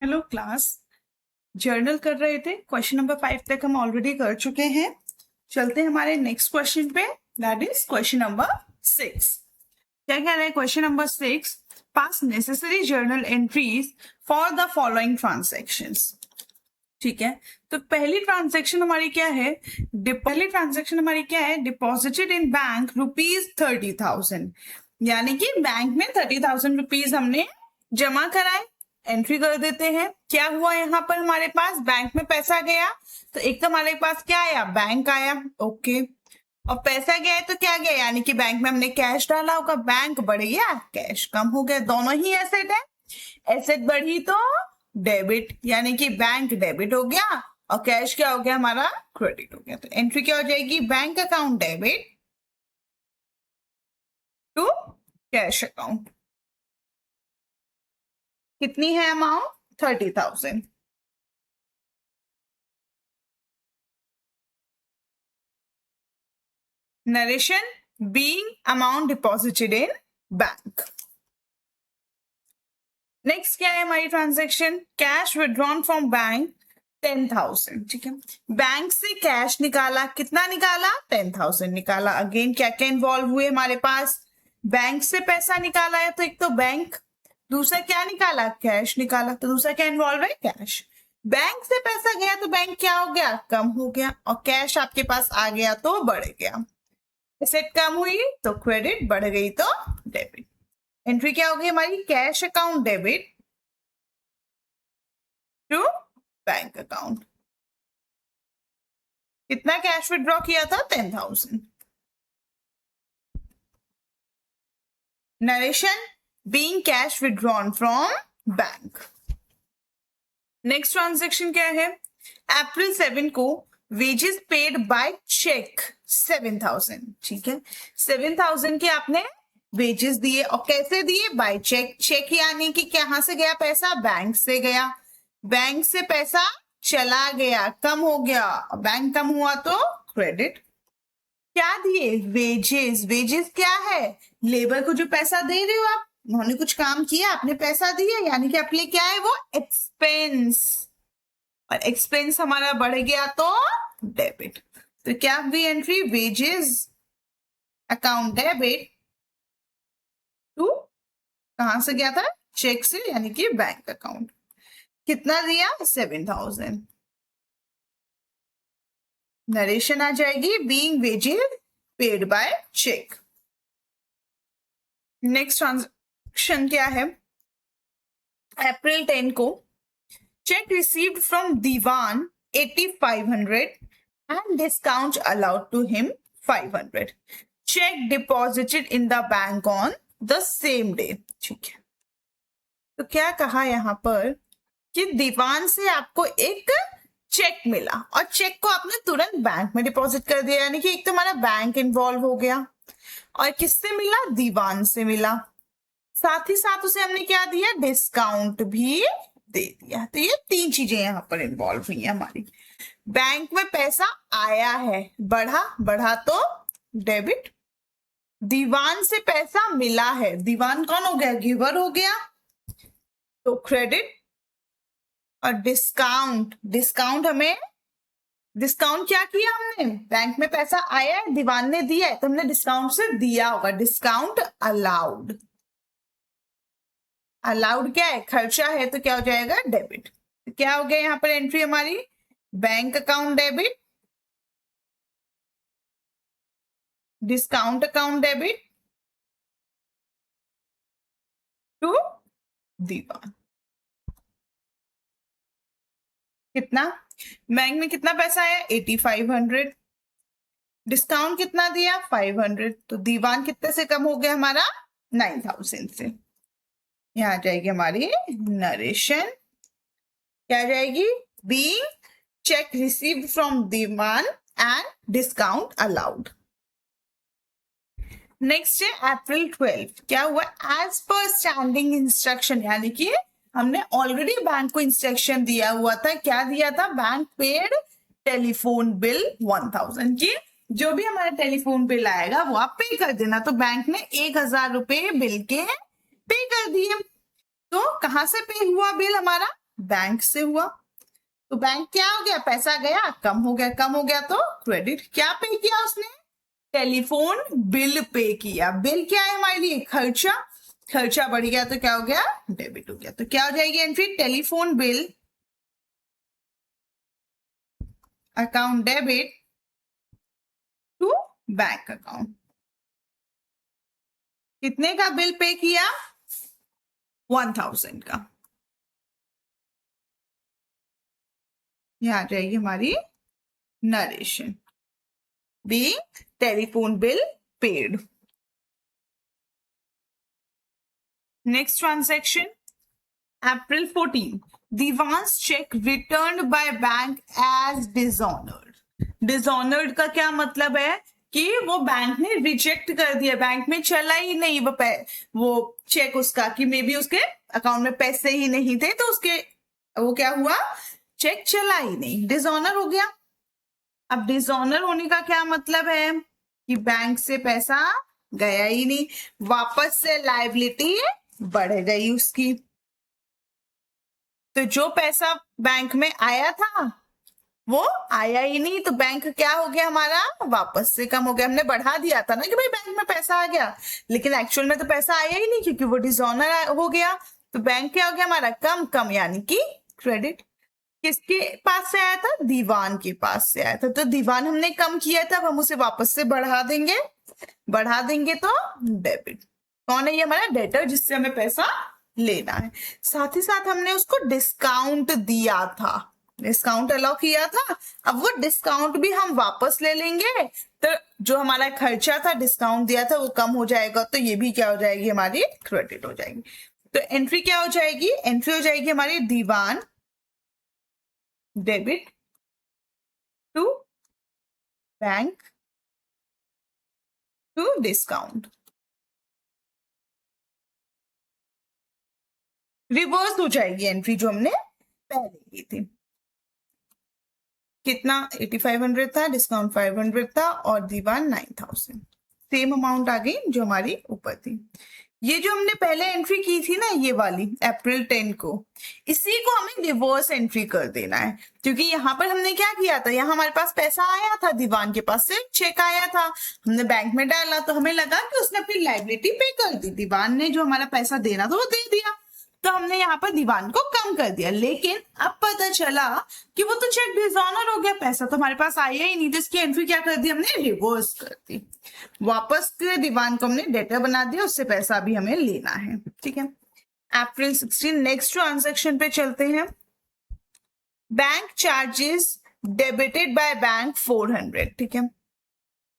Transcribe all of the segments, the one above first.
Hello class. Journal कर रहे थे, क्वेश्चन नंबर 5 तक हम ऑलरेडी कर चुके हैं। चलते हैं हमारे नेक्स्ट क्वेश्चन पे, दैट इज क्वेश्चन नंबर 6। क्या कह रहे हैं question number 6? Pass necessary journal entries for the following transactions. ठीक है, तो पहली ट्रांजेक्शन हमारी क्या है? डिपॉजिटेड इन बैंक ₹30,000, यानी कि बैंक में 30,000 रुपीज हमने जमा कराए। एंट्री कर देते हैं। क्या हुआ यहाँ पर? हमारे पास बैंक में पैसा गया, तो एक तो हमारे पास क्या आया? बैंक आया, ओके। और पैसा गया है तो क्या गया? यानी कि बैंक में हमने कैश डाला होगा, बैंक बढ़ गया, कैश कम हो गया। दोनों ही एसेट है, एसेट बढ़ी तो डेबिट, यानी कि बैंक डेबिट हो गया और कैश क्या हो गया? हमारा क्रेडिट हो गया। तो एंट्री क्या हो जाएगी? Bank account debit to cash account. कितनी है amount? 30,000। Narration being amount deposited in bank. Next क्या है हमारी transaction? Cash withdrawn from bank 10,000। ठीक है, बैंक से कैश निकाला, कितना निकाला? 10,000 निकाला। अगेन क्या क्या इन्वॉल्व हुए हमारे पास? बैंक से पैसा निकाला है तो एक तो बैंक, दूसरा क्या निकाला? कैश निकाला। तो दूसरा क्या इन्वॉल्व है? कैश। बैंक से पैसा गया तो बैंक क्या हो गया? कम हो गया। और कैश आपके पास आ गया तो बढ़ गया। एसेट कम हुई तो क्रेडिट, बढ़ गई तो डेबिट। एंट्री क्या होगी हमारी? Cash account debit to bank account. कितना कैश विड्रॉ किया था? 10,000। Narration being cash withdrawn from bank. Next transaction क्या है? अप्रैल 7 को वेजेस पेड बाय चेक 7,000। ठीक है, 7,000 के आपने वेजेस दिए, और कैसे दिए? Bye check. चेक यानी कि कहां से गया पैसा? बैंक से गया। बैंक से पैसा चला गया, कम हो गया, बैंक कम हुआ तो क्रेडिट। क्या दिए? वेजेस। वेजेस क्या है? लेबर को जो पैसा दे रहे हो आप, उन्होंने कुछ काम किया, आपने पैसा दिया, यानी कि आपके लिए क्या है? वो एक्सपेंस। और एक्सपेंस हमारा बढ़ गया तो डेबिट। तो क्या हुई entry? Wages account debit to, कहां से गया था? चेक से, यानी कि बैंक अकाउंट। कितना दिया? 7,000। नरेशन आ जाएगी being wages paid by cheque. Next transaction क्या है? अप्रैल 10 को cheque received from Diwan 8,500 and discount allowed to him 500। Cheque deposited in the bank on the same day. ठीक है, तो क्या कहा यहां पर कि दीवान से आपको एक चेक मिला और चेक को आपने तुरंत बैंक में डिपॉजिट कर दिया, यानी कि एक तो हमारा बैंक इन्वॉल्व हो गया। और किससे मिला? दीवान से मिला। साथ ही साथ उसे हमने क्या दिया? डिस्काउंट भी दे दिया। तो ये तीन चीजें यहां पर इन्वॉल्व हुई है हमारी। बैंक में पैसा आया है, बढ़ा तो डेबिट। दीवान से पैसा मिला है, दीवान कौन हो गया? गिवर हो गया, तो क्रेडिट। और डिस्काउंट, डिस्काउंट क्या किया हमने? बैंक में पैसा आया है, दीवान ने दिया है, तो हमने डिस्काउंट से दिया होगा। Discount allowed. अलाउड क्या है? खर्चा है, तो क्या हो जाएगा? डेबिट। तो क्या हो गया यहां पर एंट्री हमारी? Bank account debit, discount account debit to Diwan. कितना? बैंक में कितना पैसा आया? 8,500। डिस्काउंट कितना दिया? 500। तो दीवान कितने से कम हो गया हमारा? 9,000 से। यहाँ आ जाएगी हमारी नरेशन, क्या आ जाएगी? Being cheque received from Diwan and discount allowed. Next है अप्रैल 12। क्या हुआ? एज पर स्टैंडिंग इंस्ट्रक्शन, यानी कि हमने ऑलरेडी बैंक को इंस्ट्रक्शन दिया हुआ था। क्या दिया था? बैंक पेड टेलीफोन बिल 1,000 की, जो भी हमारा टेलीफोन बिल आएगा वो आप पे कर देना। तो बैंक ने 1,000 रुपए बिल के पे कर दिए। तो कहां से पे हुआ बिल हमारा? बैंक से हुआ। तो बैंक क्या हो गया, पैसा गया, कम हो गया, कम हो गया तो क्रेडिट। क्या पे किया उसने, टेलीफोन बिल पे किया। बिल क्या है हमारे लिए, खर्चा। खर्चा बढ़ गया तो क्या हो गया, डेबिट हो गया। तो क्या हो जाएगी entry, telephone bill account debit to bank account. कितने का बिल पे किया, 1000 का। यह आ जाएगी हमारी narration, being telephone bill paid. Next transaction, April 14. Divan's check returned by bank as dishonored. Dishonored का क्या मतलब है कि वो बैंक ने रिजेक्ट कर दिया, बैंक में चला ही नहीं वो चेक उसका, कि मे बी उसके अकाउंट में पैसे ही नहीं थे तो उसके वो क्या हुआ, चेक चला ही नहीं, डिसऑनर हो गया। अब डिसऑनर होने का क्या मतलब है कि बैंक से पैसा गया ही नहीं, वापस से लायबिलिटी बढ़ गई उसकी। तो जो पैसा बैंक में आया था वो आया ही नहीं, तो बैंक क्या हो गया हमारा, वापस से कम हो गया। हमने बढ़ा दिया था ना कि भाई बैंक में पैसा आ गया, लेकिन एक्चुअल में तो पैसा आया ही नहीं क्योंकि वो डिसऑनर हो गया। तो बैंक क्या हो गया हमारा, कम कम यानी कि क्रेडिट। किसके पास से आया था, दीवान के पास से आया था, तो दीवान हमने कम किया था, अब हम उसे वापस से बढ़ा देंगे, बढ़ा देंगे तो डेबिट। कौन है ये, हमारा डेटर, जिससे हमें पैसा लेना है। साथ ही साथ हमने उसको डिस्काउंट दिया था, डिस्काउंट अलाउ किया था, अब वो डिस्काउंट भी हम वापस ले लेंगे, तो जो हमारा खर्चा था डिस्काउंट दिया था वो कम हो जाएगा, तो ये भी क्या हो जाएगी हमारी, क्रेडिट हो जाएगी। तो एंट्री क्या हो जाएगी, एंट्री हो जाएगी हमारी Diwan debit to bank to discount. Reverse हो जाएगी एंट्री जो हमने पहले की थी। कितना, 8500 था, डिस्काउंट 500 था और दीवान 9000, सेम अमाउंट आ गई जो हमारी ऊपर थी। ये जो हमने पहले एंट्री की थी ना, ये वाली अप्रैल 10 को, इसी को हमें रिवर्स एंट्री कर देना है, क्योंकि यहाँ पर हमने क्या किया था, यहाँ हमारे पास पैसा आया था, दीवान के पास से चेक आया था, हमने बैंक में डाला, तो हमें लगा कि उसने अपनी लायबिलिटी पे कर दी, दीवान ने जो हमारा पैसा देना था वो दे दिया, तो हमने यहाँ पर दीवान को कम कर दिया। लेकिन अब पता चला कि वो तो चेक डिसऑनर हो गया, पैसा तो हमारे पास आया ही नहीं, तो इसकी एंट्री क्या कर दी हमने, रिवर्स कर दी, वापस के दीवान को हमने डेटर बना दिया, उससे पैसा भी हमें लेना है। ठीक है, अप्रैल 16। नेक्स्ट ट्रांजेक्शन पे चलते हैं। Bank charges debited by bank 400। ठीक है,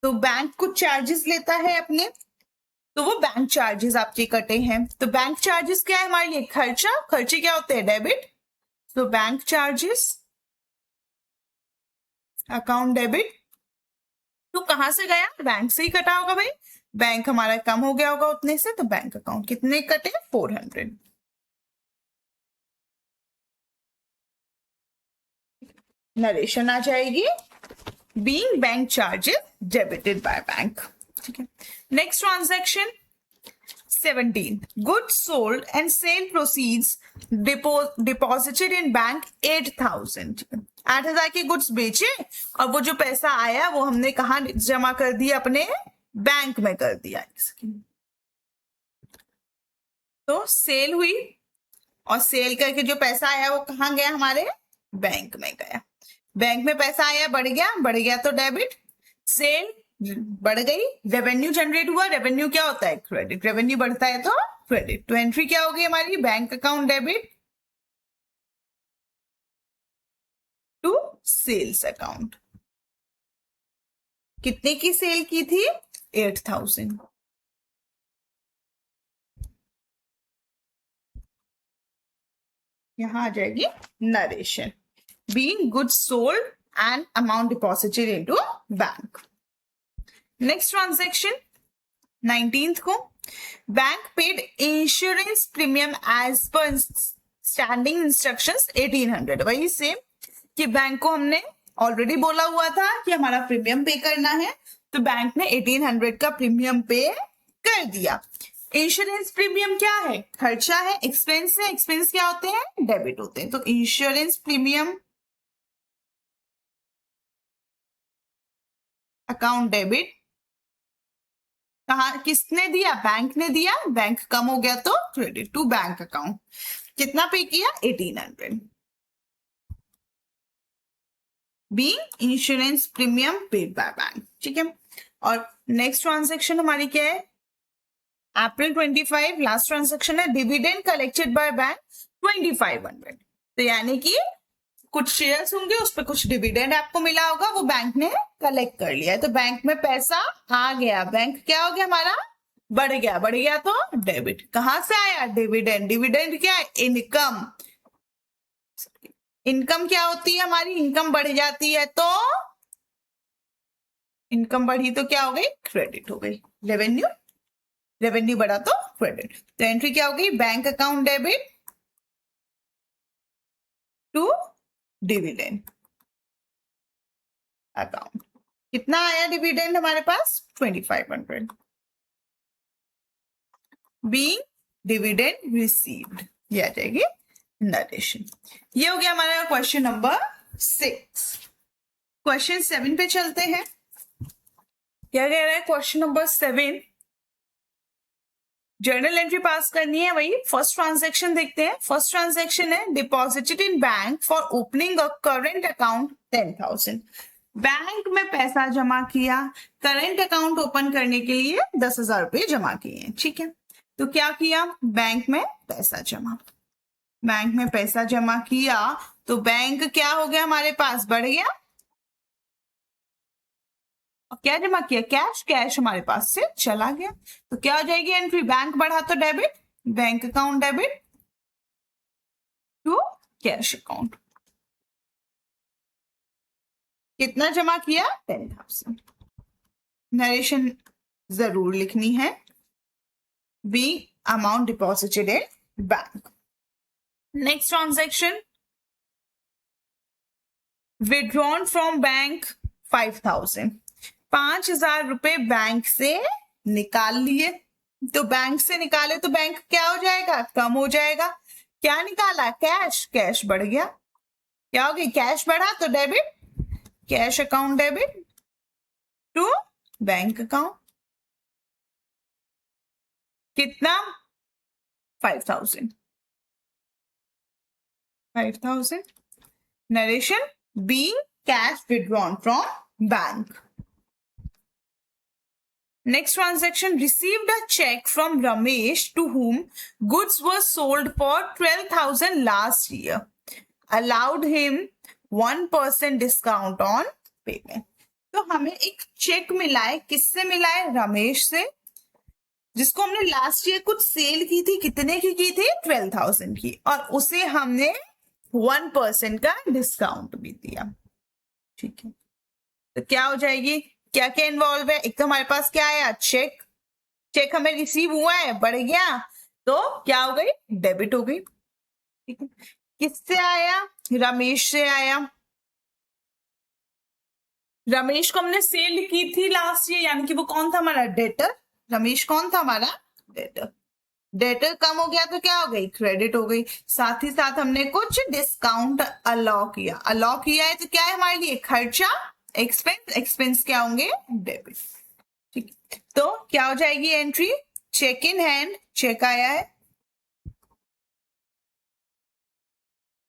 तो बैंक कुछ चार्जेस लेता है अपने, तो वो बैंक चार्जेस आपके कटे हैं। तो बैंक चार्जेस क्या है हमारे लिए, खर्चा, खर्चे क्या होते हैं, डेबिट, तो बैंक चार्जेस अकाउंट डेबिट, तो कहां से गया, बैंक से ही कटा होगा भाई, बैंक हमारा कम हो गया होगा उतने से, तो बैंक अकाउंट कितने कटे, 400। नरेशन आ जाएगी, being bank charges debited by bank. ठीक है, next transaction 17, goods sold and sale proceeds deposited in bank 8000। 8000 के गुड्स बेचे और वो जो पैसा आया वो हमने कहा जमा कर दिया, अपने बैंक में कर दिया। तो सेल हुई और सेल करके जो पैसा आया वो कहाँ गया, हमारे बैंक में गया, बैंक में पैसा आया, बढ़ गया, बढ़ गया तो डेबिट, सेल बढ़ गई, रेवेन्यू जनरेट हुआ, रेवेन्यू क्या होता है, क्रेडिट, रेवेन्यू बढ़ता है तो क्रेडिट, तो एंट्री क्या होगी हमारी, bank account debit to sales account. कितने की सेल की थी, 8000। यहां आ जाएगी narration, being goods sold and amount deposited into bank. Next transaction 19th को, bank paid insurance premium as per standing instructions 1800। वही सेम कि बैंक को हमने ऑलरेडी बोला हुआ था कि हमारा प्रीमियम पे करना है, तो बैंक ने 1800 का प्रीमियम पे कर दिया। इंश्योरेंस प्रीमियम क्या है? खर्चा है, एक्सपेंस है। एक्सपेंस क्या होते हैं? डेबिट होते हैं। तो इंश्योरेंस प्रीमियम अकाउंट डेबिट, कहा किसने दिया? बैंक ने दिया। बैंक कम हो गया तो क्रेडिट टू बैंक अकाउंट। कितना पे किया? 1800। Being insurance premium paid by bank. ठीक है। और नेक्स्ट ट्रांजेक्शन हमारी क्या है? अप्रैल 25 लास्ट ट्रांजेक्शन है। Dividend collected by bank 2500। तो यानी कि कुछ शेयर्स होंगे, उस पर कुछ डिविडेंड आपको मिला होगा, वो बैंक ने कलेक्ट कर लिया है। तो बैंक में पैसा आ गया। बैंक क्या हो गया हमारा? बढ़ गया। बढ़ गया तो डेबिट। कहां से आया? डिविडेंड। डिविडेंड क्या है? इनकम। इनकम क्या होती है हमारी? इनकम बढ़ जाती है तो इनकम बढ़ी तो क्या हो गई? क्रेडिट हो गई। रेवेन्यू। रेवेन्यू बढ़ा तो क्रेडिट। तो एंट्री क्या होगी? Bank account debit to dividend account. कितना आया डिविडेंड हमारे पास? 2500। बीइंग डिविडेंड रिसीव्ड, ये आ जाएगी नरेशन। ये हो गया हमारा क्वेश्चन नंबर 6। क्वेश्चन 7 पे चलते हैं। क्या कह रहा है क्वेश्चन नंबर 7? जर्नल एंट्री पास करनी है। वही फर्स्ट ट्रांजैक्शन देखते हैं। फर्स्ट ट्रांजैक्शन है deposited in bank for opening a current account 10,000। Bank में पैसा जमा किया, करेंट अकाउंट ओपन करने के लिए 10,000 रुपए जमा किए। ठीक है। तो क्या किया? बैंक में पैसा जमा। बैंक में पैसा जमा किया तो बैंक क्या हो गया हमारे पास? बढ़ गया। और क्या जमा किया? कैश। कैश हमारे पास से चला गया। तो क्या हो जाएगी एंट्री? बैंक बढ़ा तो debit, bank account debit to cash account. कितना जमा किया? 10,000। नरेशन जरूर लिखनी है। Be amount deposited in bank. Next transaction withdrawn from bank 5,000। 5,000 रुपए बैंक से निकाल लिए। तो बैंक से निकाले तो बैंक क्या हो जाएगा? कम हो जाएगा। क्या निकाला? कैश। कैश बढ़ गया। क्या हो गई? कैश बढ़ा तो debit, cash account debit to bank account. कितना? 5,000। 5,000 narration being cash withdrawn from bank. Next transaction received a check from Ramesh to whom goods were sold for 12,000 last year. Allowed him 1% discount on payment. तो हमें एक check मिला है। किससे मिला है? रमेश से, जिसको हमने लास्ट ईयर कुछ सेल की थी। कितने की थी? 12,000 की। और उसे हमने 1% का डिस्काउंट भी दिया। ठीक है। तो क्या हो जाएगी? क्या क्या इन्वॉल्व है? एक तो हमारे पास क्या आया? चेक। चेक हमें रिसीव हुआ है, बढ़ गया तो क्या हो गई? डेबिट हो गई। ठीक है। किससे आया? रमेश से आया। रमेश को हमने सेल की थी लास्ट ईयर, यानी कि वो कौन था? हमारा डेटर। रमेश कौन था? हमारा डेटर। डेटर कम हो गया तो क्या हो गई? क्रेडिट हो गई। साथ ही साथ हमने कुछ डिस्काउंट अलाउ किया। अलाउ किया है तो क्या है हमारे लिए? खर्चा, एक्सपेंस। एक्सपेंस क्या होंगे? डेबिट। ठीक। तो क्या हो जाएगी entry? Cheque in hand, cheque आया है,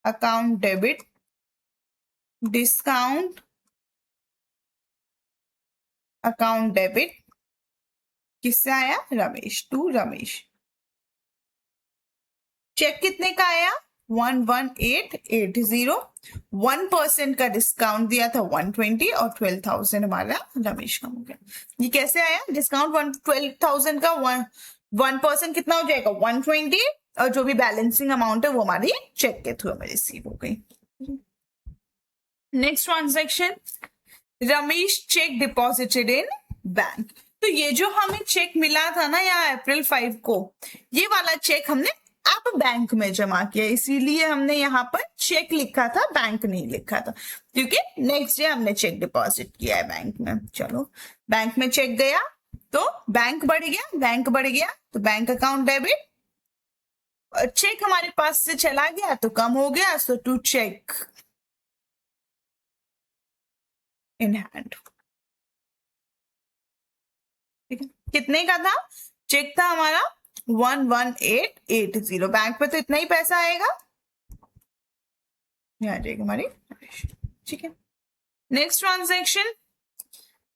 account debit, discount account debit. किससे आया? रमेश टू रमेश। चेक कितने का आया? 11880। 1% का डिस्काउंट दिया था 120 और 12,000 हमारा रमेश का हो गया। ये कैसे आया डिस्काउंट? 12,000 का 1% कितना हो जाएगा? 120 और जो भी बैलेंसिंग अमाउंट है वो हमारी चेक के थ्रू हमें रिसीव हो गई। Next transaction Ramesh check deposited in bank. तो ये जो हमें चेक मिला था ना यहाँ अप्रैल 5 को, ये वाला चेक हमने अब बैंक में जमा किया, इसीलिए हमने यहाँ पर चेक लिखा था, बैंक नहीं लिखा था, क्योंकि नेक्स्ट डे हमने चेक डिपॉजिट किया है बैंक में। चलो बैंक में चेक गया, तो बैंक बढ़ गया तो बैंक अकाउंट डेबिट, चेक हमारे पास से चला गया तो कम हो गया, सो टू चेक इन हैंड। ठीक है, कितने का था चेक? था हमारा 11880। बैंक पे तो इतना ही पैसा आएगा, आ जाएगी हमारी। ठीक है, next transaction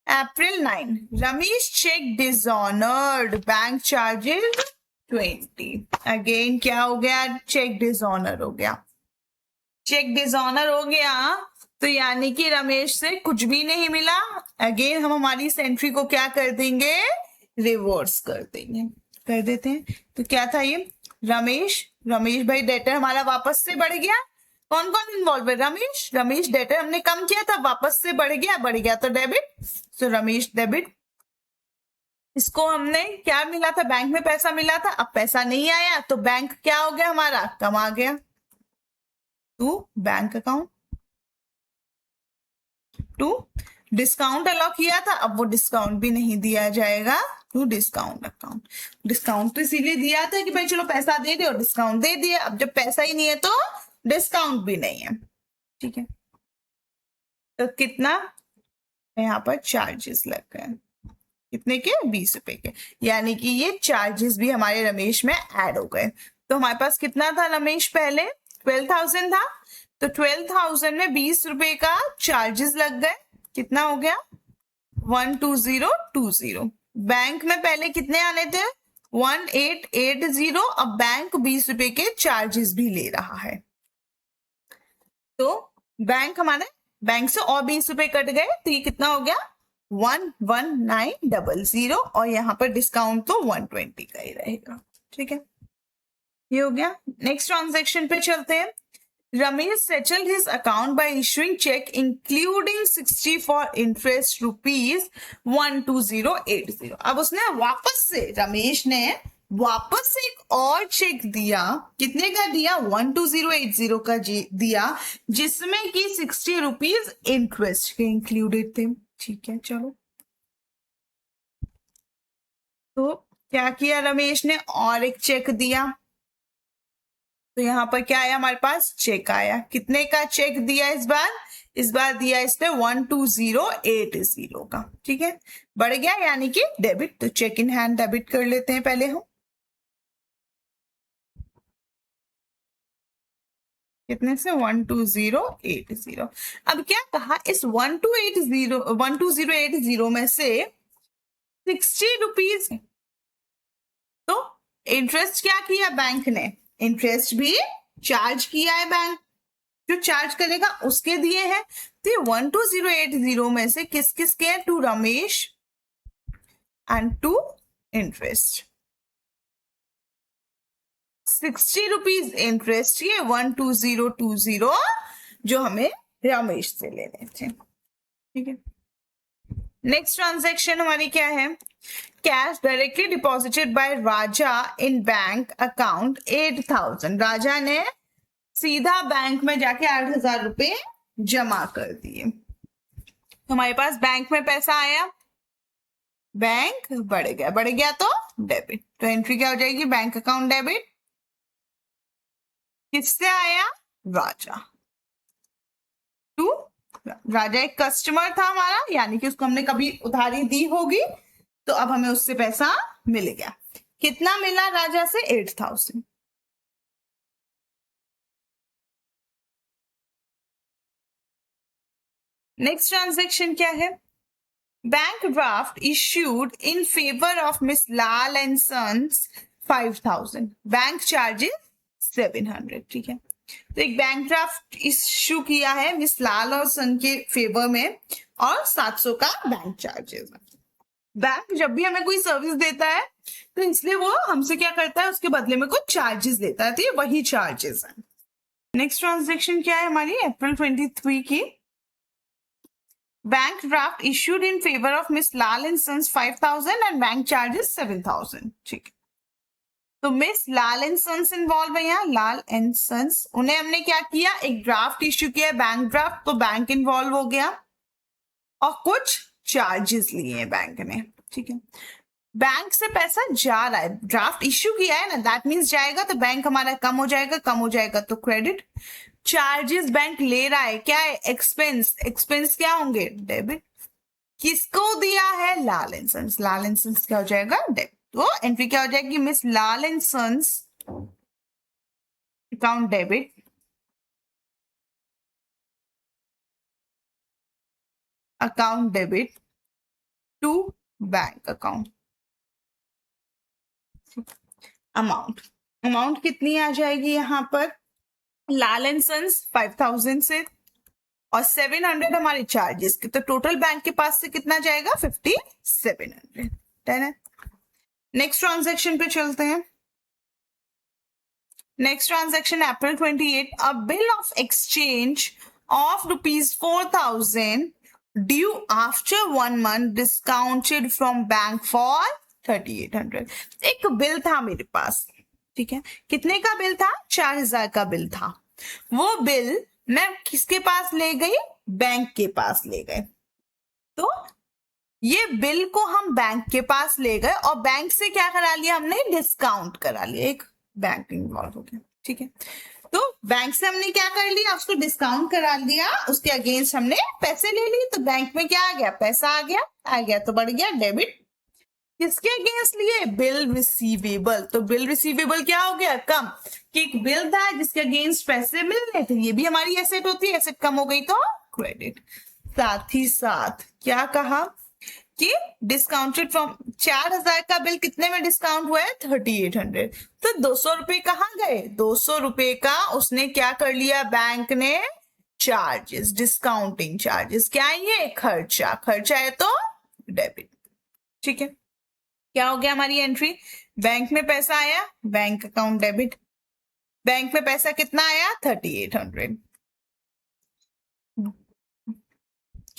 April 9, Ramesh cheque dishonoured, bank charges 20। Again क्या हो गया? चेक डिसऑनर हो गया। चेक डिसऑनर हो गया तो यानी कि रमेश से कुछ भी नहीं मिला। अगेन हम हमारी इस एंट्री को क्या कर देंगे? रिवर्स कर देंगे, कर देते हैं। तो क्या था ये? रमेश भाई डेटर हमारा वापस से बढ़ गया। कौन कौन इन्वॉल्व है? रमेश डेटर हमने कम किया था, वापस से बढ़ गया तो डेबिट, सो रमेश डेबिट। इसको हमने क्या मिला था? बैंक में पैसा मिला था, अब पैसा नहीं आया तो बैंक क्या हो गया हमारा? कम आ गया, to bank account. To discount allow किया था, अब वो डिस्काउंट भी नहीं दिया जाएगा, टू डिस्काउंट अकाउंट। डिस्काउंट तो इसीलिए दिया था कि भाई चलो पैसा दे दे, और डिस्काउंट दे दिया। अब जब पैसा ही नहीं है तो डिस्काउंट भी नहीं है। ठीक है, तो कितना यहाँ पर चार्जेस लग गए? कितने के? 20 रुपए के, यानी कि ये चार्जेस भी हमारे रमेश में ऐड हो गए। तो हमारे पास कितना था रमेश? पहले 12,000 था, तो 12,000 में 20 रुपए का चार्जेस लग गए, कितना हो गया? 12020। बैंक में पहले कितने आने थे? 1880। अब बैंक 20 रुपए के चार्जेस भी ले रहा है, तो बैंक हमारे बैंक से और 20 रुपए कट गए, तो ये कितना हो गया? 11900, और यहाँ पर डिस्काउंट तो 120 का ही रहेगा। ठीक है, ये हो गया। नेक्स्ट ट्रांजेक्शन पे चलते हैं। Ramesh settled his account by issuing cheque including 60 for interest ₹12080। अब उसने वापस से, रमेश ने वापस से एक और चेक दिया। कितने का दिया? 12080 का दिया, जिसमें कि 60 रुपीज इंटरेस्ट के इंक्लूडेड थे। ठीक है, चलो, तो क्या किया रमेश ने? और एक चेक दिया, तो यहाँ पर क्या आया हमारे पास? चेक आया। कितने का चेक दिया इस बार दिया इसने 12080 का। ठीक है, बढ़ गया यानी कि डेबिट, तो चेक इन हैंड डेबिट कर लेते हैं पहले हम। कितने से? 12080। अब क्या कहा? इस 12080 में से 60 रुपीज, तो इंटरेस्ट क्या किया बैंक ने? इंटरेस्ट भी चार्ज किया है बैंक, जो चार्ज करेगा उसके दिए हैं। तो ये 12080 में से किस किस के? To Ramesh and to interest. 60 rupees interest, ये 12020 जो हमें रमेश से लेने थे। ठीक है, नेक्स्ट ट्रांजेक्शन हमारी क्या है? कैश डायरेक्टली डिपॉजिटेड बाय राजा इन बैंक अकाउंट 8000। राजा ने सीधा बैंक में जाके 8000 रुपए जमा कर दिए। हमारे पास बैंक में पैसा आया, बैंक बढ़ गया तो डेबिट, तो एंट्री क्या हो जाएगी? Bank account debit. किससे आया? राजा टू राजा एक कस्टमर था हमारा, यानी कि उसको हमने कभी उधारी दी होगी, तो अब हमें उससे पैसा मिल गया। कितना मिला राजा से? 8000। नेक्स्ट ट्रांजेक्शन क्या है? Bank draft issued in favour of miss Lal and sons 5000, bank charges 700। ठीक है, तो एक बैंक ड्राफ्ट इश्यू किया है मिस लाल और सन के फेवर में, और 700 का बैंक चार्जेस है। बैंक जब भी हमें कोई सर्विस देता है तो इसलिए वो हमसे क्या करता है? उसके बदले में कुछ चार्जेस लेता है, तो ये वही चार्जेस है। नेक्स्ट ट्रांजेक्शन क्या है हमारी? अप्रैल 23 की। Bank draft issued in favour of miss Lal and sons 5000 and bank charges 7000। ठीक है, तो miss Lal and sons involve है यहाँ, लाल एंड सन्स। उन्हें हमने क्या किया? एक ड्राफ्ट इश्यू किया, बैंक ड्राफ्ट, तो बैंक इन्वॉल्व हो गया और कुछ चार्जेस लिए हैं बैंक ने। ठीक है, बैंक से पैसा जा रहा है, ड्राफ्ट इश्यू किया है ना, दैट मीन्स जाएगा, तो बैंक हमारा कम हो जाएगा, कम हो जाएगा तो क्रेडिट। चार्जेस बैंक ले रहा है, क्या है, एक्सपेंस, एक्सपेंस क्या होंगे, डेबिट। किसको दिया है, Lal and sons, Lal and sons क्या हो जाएगा, डेबिट। तो एंट्री क्या हो जाएगी, miss Lal and sons account debit, account debit to bank account. Amount, amount कितनी आ जाएगी यहाँ पर, लाल एंड सन्स 5000 से और 700 हमारे चार्जेस के, तो टोटल बैंक के पास से कितना जाएगा, 5700। डन है। नेक्स्ट ट्रांजैक्शन पे चलते हैं। Next transaction April 28, a bill of exchange of ₹4000 due after 1 month discounted from bank for 3800। एक बिल था मेरे पास, ठीक है, कितने का बिल था, 4000 का बिल था। वो बिल मैं किसके पास ले गई, बैंक के पास ले गए। तो ये बिल को हम बैंक के पास ले गए और बैंक से क्या करा लिया हमने, डिस्काउंट करा लिया, एक बैंक इन्वॉल्व हो गया, ठीक है। तो बैंक से हमने क्या कर लिया, उसको डिस्काउंट करा दिया, उसके अगेंस्ट हमने पैसे ले लिए, तो बैंक में क्या आ गया, पैसा आ गया तो बढ़ गया डेबिट। किसके अगेंस्ट लिए, बिल रिसीवेबल, तो बिल रिसीवेबल क्या हो गया, कम, कि एक बिल था जिसके अगेंस्ट पैसे मिल रहे थे, ये भी हमारी एसेट होती है, एसेट कम हो गई तो क्रेडिट। साथ ही साथ क्या कहा कि डिस्काउंटेड फ्रॉम 4000 का बिल कितने में डिस्काउंट हुआ है, 3800, तो 200 रुपए कहाँ गए, 200 रुपए का उसने क्या कर लिया, बैंक ने चार्जेस, डिस्काउंटिंग चार्जेस, क्या है ये, खर्चा, खर्चा है तो डेबिट, ठीक है। क्या हो गया हमारी एंट्री, बैंक में पैसा आया, बैंक अकाउंट डेबिट, बैंक में पैसा कितना आया, 3800,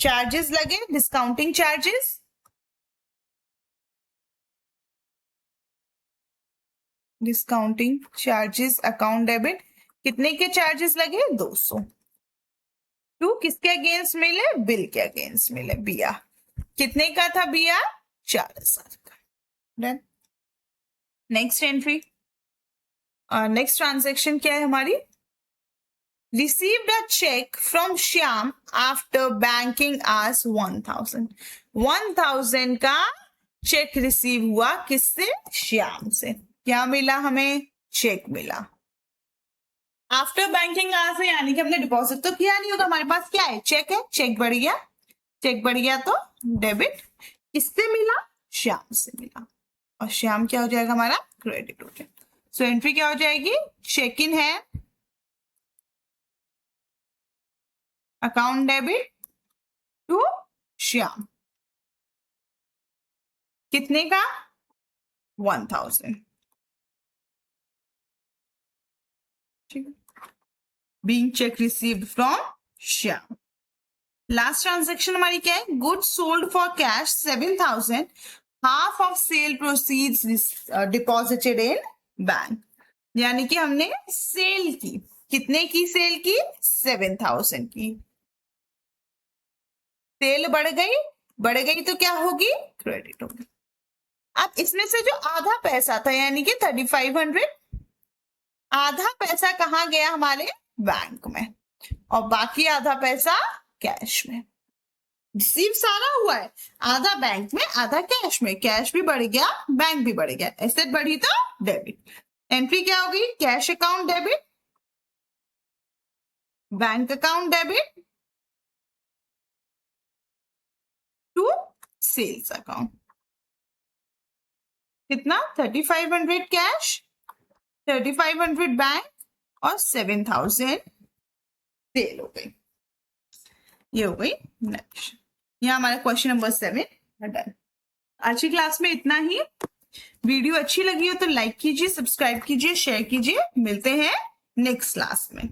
चार्जेस लगे, discounting charges, discounting charges account debit, कितने के चार्जेस लगे, 200, टू किसके अगेंस्ट मिले, बिल के अगेंस्ट मिले, बिया, कितने का था बिया, 4000 का। Done. Next entry, next transaction क्या है हमारी, received a check from Shyam after banking hours 1000 का चेक रिसीव हुआ, किससे, श्याम से। क्या मिला हमें, चेक मिला आफ्टर बैंकिंग आवर्स से, यानी कि हमने डिपॉजिट तो किया नहीं होगा, हमारे पास क्या है, चेक है, चेक बढ़ गया, चेक बढ़ गया तो डेबिट, किससे मिला, श्याम से मिला, और श्याम क्या हो जाएगा हमारा, क्रेडिट हो जाएगा। सो एंट्री क्या हो जाएगी, चेक इन है, अकाउंट डेबिट टू श्याम, कितने का, 1000, ठीक है, being cheque received from Shyam. Last transaction हमारी क्या है, goods sold for cash 7000, half of sale proceeds deposited in bank, यानी कि हमने सेल की, कितने की सेल की, 7000 की, सेल बढ़ गई तो क्या होगी, क्रेडिट होगी। अब इसमें से जो आधा पैसा था, यानी कि 3500, आधा पैसा कहाँ गया, हमारे बैंक में, और बाकी आधा पैसा कैश में। रिसीव सारा हुआ है, आधा बैंक में आधा कैश में, कैश भी बढ़ गया, बैंक भी बढ़ गया, एसेट बढ़ी तो डेबिट। एंट्री क्या होगी, cash account debit, bank account debit to sales account, कितना, 3500 कैश, 3500 बैंक और 7000 सेल हो गई, ये हो गई नेक्स्ट। यहाँ हमारा क्वेश्चन नंबर 7 डन। आज की क्लास में इतना ही। वीडियो अच्छी लगी हो तो लाइक कीजिए, सब्सक्राइब कीजिए, शेयर कीजिए। मिलते हैं नेक्स्ट क्लास में।